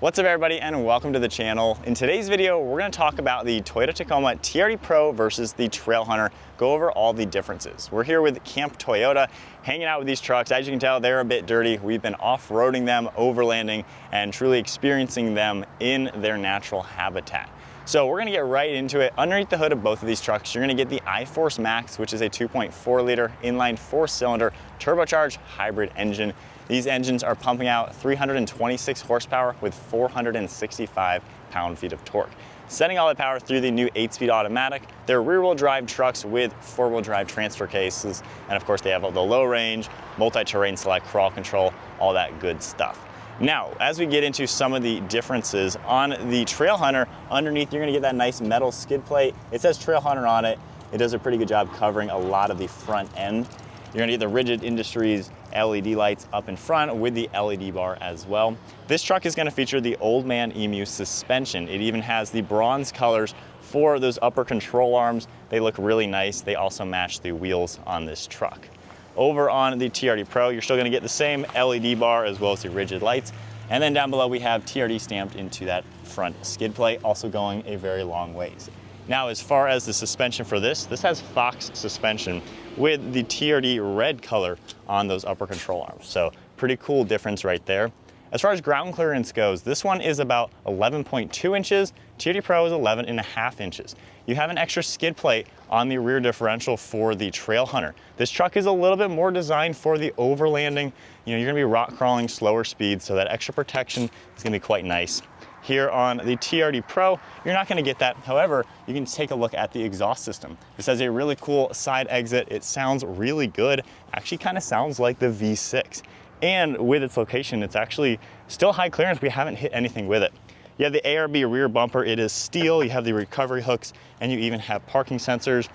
What's up everybody and welcome to the channel. In today's video, we're going to talk about the Toyota Tacoma TRD Pro versus the Trailhunter, go over all the differences. We're here with Camp Toyota, hanging out with these trucks. As you can tell, they're a bit dirty. We've been off-roading them, overlanding, and truly experiencing them in their natural habitat. So we're gonna get right into it. Underneath the hood of both of these trucks, you're gonna get the iForce Max, which is a 2.4 liter inline 4-cylinder turbocharged hybrid engine. These engines are pumping out 326 horsepower with 465 pound-feet of torque. Sending all that power through the new 8-speed automatic. They're rear-wheel drive trucks with 4-wheel drive transfer cases. And of course they have the low range, multi-terrain select, crawl control, all that good stuff. Now, as we get into some of the differences on the Trailhunter, underneath you're gonna get that nice metal skid plate. It says Trailhunter on it. It does a pretty good job covering a lot of the front end. You're gonna get the Rigid Industries LED lights up in front with the LED bar as well. This truck is gonna feature the Old Man Emu suspension. It even has the bronze colors for those upper control arms. They look really nice. They also match the wheels on this truck. Over on the TRD Pro, you're still gonna get the same LED bar as well as the rigid lights. And then down below we have TRD stamped into that front skid plate, also going a very long ways. Now, as far as the suspension for this has Fox suspension with the TRD red color on those upper control arms. So pretty cool difference right there. As far as ground clearance goes, this one is about 11.2 inches. TRD Pro is 11.5 inches. You have an extra skid plate on the rear differential for the Trailhunter. This truck is a little bit more designed for the overlanding. You know, you're gonna be rock crawling, slower speeds, so that extra protection is gonna be quite nice. Here on the TRD Pro, you're not gonna get that. However, you can take a look at the exhaust system. This has a really cool side exit. It sounds really good. Actually kind of sounds like the V6. And with its location, it's actually still high clearance. We haven't hit anything with it. You have the ARB rear bumper. It is steel. You have the recovery hooks, and you even have parking sensors.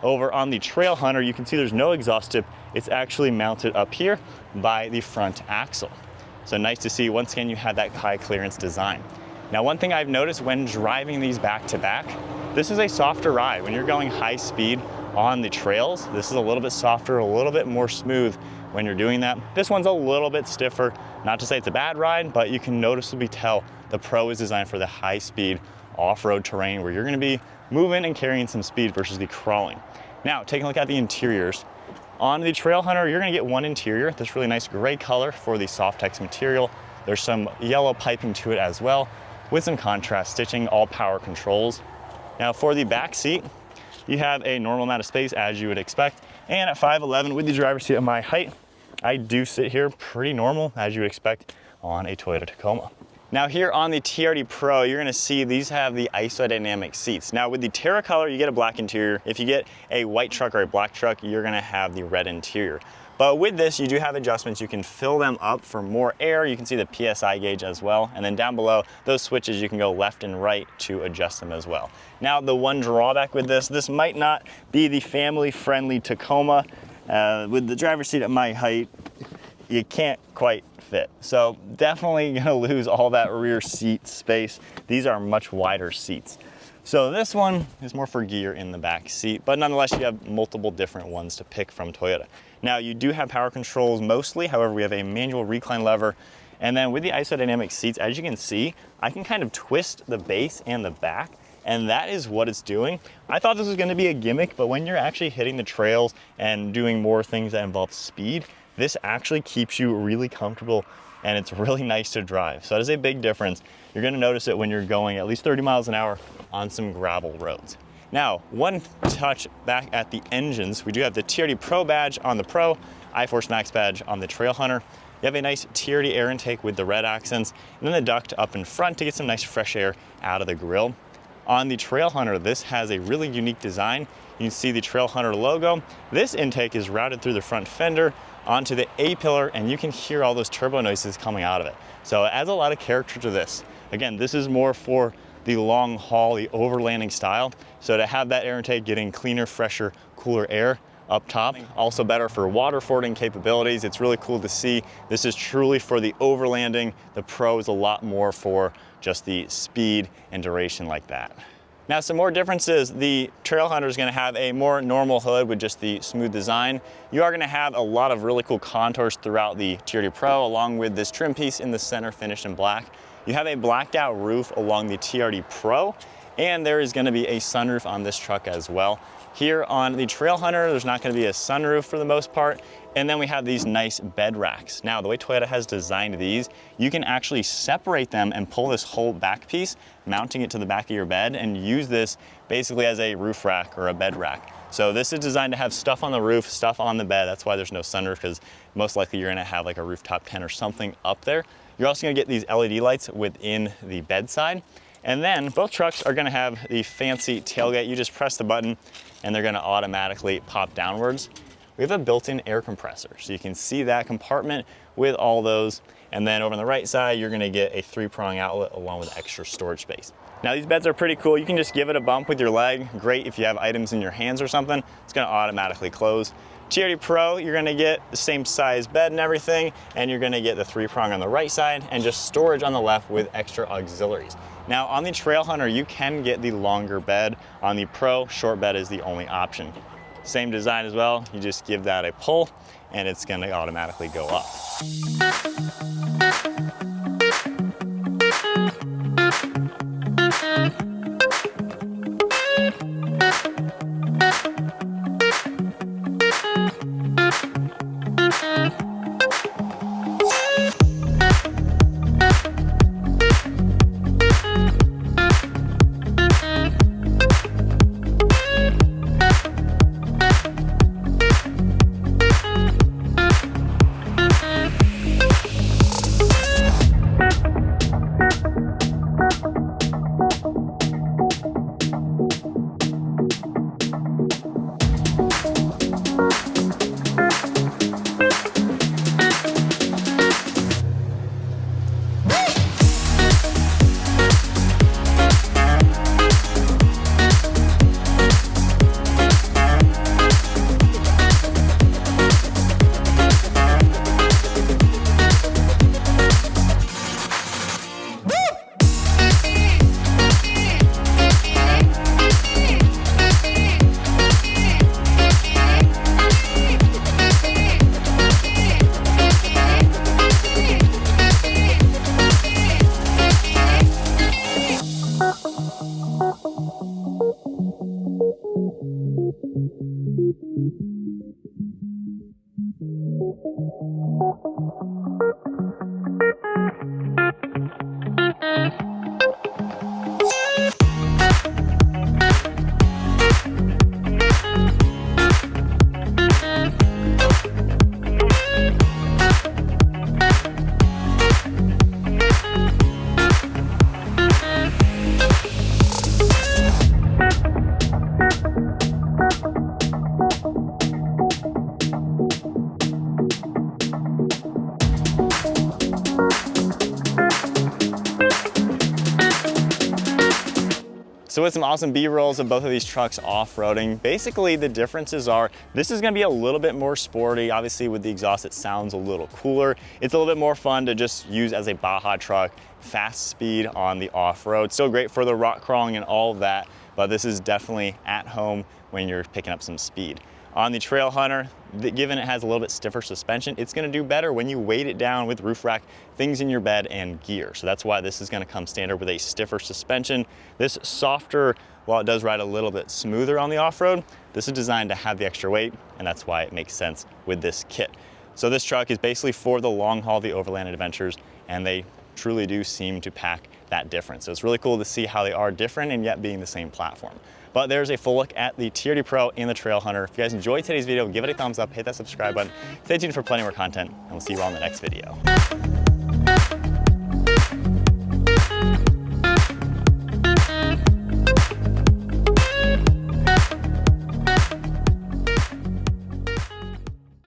Over on the Trailhunter, you can see there's no exhaust tip. It's actually mounted up here by the front axle. So nice to see, once again, you have that high clearance design. Now, one thing I've noticed when driving these back to back, this is a softer ride. When you're going high speed on the trails, this is a little bit softer, a little bit more smooth when you're doing that. This one's a little bit stiffer. Not to say it's a bad ride, but you can noticeably tell the Pro is designed for the high speed off-road terrain where you're gonna be moving and carrying some speed versus the crawling. Now, taking a look at the interiors. On the Trailhunter, you're gonna get one interior, this really nice gray color for the Softex material. There's some yellow piping to it as well, with some contrast stitching, all power controls. Now for the back seat, you have a normal amount of space as you would expect. And at 5'11" with the driver's seat at my height, I do sit here pretty normal as you would expect on a Toyota Tacoma. Now here on the TRD Pro, you're gonna see these have the Isodynamic seats. Now with the Terra color, you get a black interior. If you get a white truck or a black truck, you're gonna have the red interior. But with this, you do have adjustments. You can fill them up for more air. You can see the PSI gauge as well. And then down below, those switches, you can go left and right to adjust them as well. Now, the one drawback with this might not be the family-friendly Tacoma. With the driver's seat at my height, you can't quite fit. So definitely gonna lose all that rear seat space. These are much wider seats. So this one is more for gear in the back seat, but nonetheless, you have multiple different ones to pick from Toyota. Now, you do have power controls mostly. However, we have a manual recline lever. And then with the Isodynamic seats, as you can see, I can kind of twist the base and the back, and that is what it's doing. I thought this was gonna be a gimmick, but when you're actually hitting the trails and doing more things that involve speed, this actually keeps you really comfortable and it's really nice to drive. So that is a big difference. You're gonna notice it when you're going at least 30 miles an hour on some gravel roads. Now, one touch back at the engines, we do have the TRD Pro badge on the Pro, iForce Max badge on the Trailhunter. You have a nice TRD air intake with the red accents, and then the duct up in front to get some nice fresh air out of the grill. On the Trailhunter, this has a really unique design. You can see the Trailhunter logo. This intake is routed through the front fender onto the A-pillar, and you can hear all those turbo noises coming out of it. So it adds a lot of character to this. Again, this is more for the long haul, the overlanding style. So to have that air intake getting cleaner, fresher, cooler air up top, also better for water fording capabilities. It's really cool to see. This is truly for the overlanding. The Pro is a lot more for just the speed and duration like that. Now, some more differences. The Trailhunter is going to have a more normal hood with just the smooth design. You are going to have a lot of really cool contours throughout the TRD Pro, along with this trim piece in the center finished in black. You have a blacked out roof along the TRD Pro, and there is going to be a sunroof on this truck as well. Here on the Trailhunter, there's not going to be a sunroof for the most part. And then we have these nice bed racks. Now, the way Toyota has designed these, you can actually separate them and pull this whole back piece, mounting it to the back of your bed, and use this basically as a roof rack or a bed rack. So this is designed to have stuff on the roof, stuff on the bed. That's why there's no sunroof, because most likely you're gonna have like a rooftop tent or something up there. You're also gonna get these LED lights within the bedside. And then both trucks are gonna have the fancy tailgate. You just press the button and they're gonna automatically pop downwards. We have a built-in air compressor, so you can see that compartment with all those. And then over on the right side, you're gonna get a 3-prong outlet along with extra storage space. Now these beds are pretty cool. You can just give it a bump with your leg. Great if you have items in your hands or something. It's gonna automatically close. TRD Pro, you're gonna get the same size bed and everything, and you're gonna get the 3-prong on the right side and just storage on the left with extra auxiliaries. Now on the Trailhunter, you can get the longer bed. On the Pro, short bed is the only option. Same design as well. You just give that a pull and it's gonna automatically go up. So with some awesome B-rolls of both of these trucks off-roading, basically the differences are, this is gonna be a little bit more sporty. Obviously with the exhaust, it sounds a little cooler. It's a little bit more fun to just use as a Baja truck, fast speed on the off-road. Still great for the rock crawling and all of that, but this is definitely at home when you're picking up some speed. On the Trailhunter, given it has a little bit stiffer suspension, it's gonna do better when you weight it down with roof rack, things in your bed, and gear. So that's why this is gonna come standard with a stiffer suspension. This softer, while it does ride a little bit smoother on the off-road, this is designed to have the extra weight, and that's why it makes sense with this kit. So this truck is basically for the long haul, the overland adventures, and they truly do seem to pack that difference. So it's really cool to see how they are different and yet being the same platform. But there's a full look at the TRD Pro and the Trailhunter. If you guys enjoyed today's video, give it a thumbs up, hit that subscribe button. Stay tuned for plenty more content, and we'll see you all in the next video.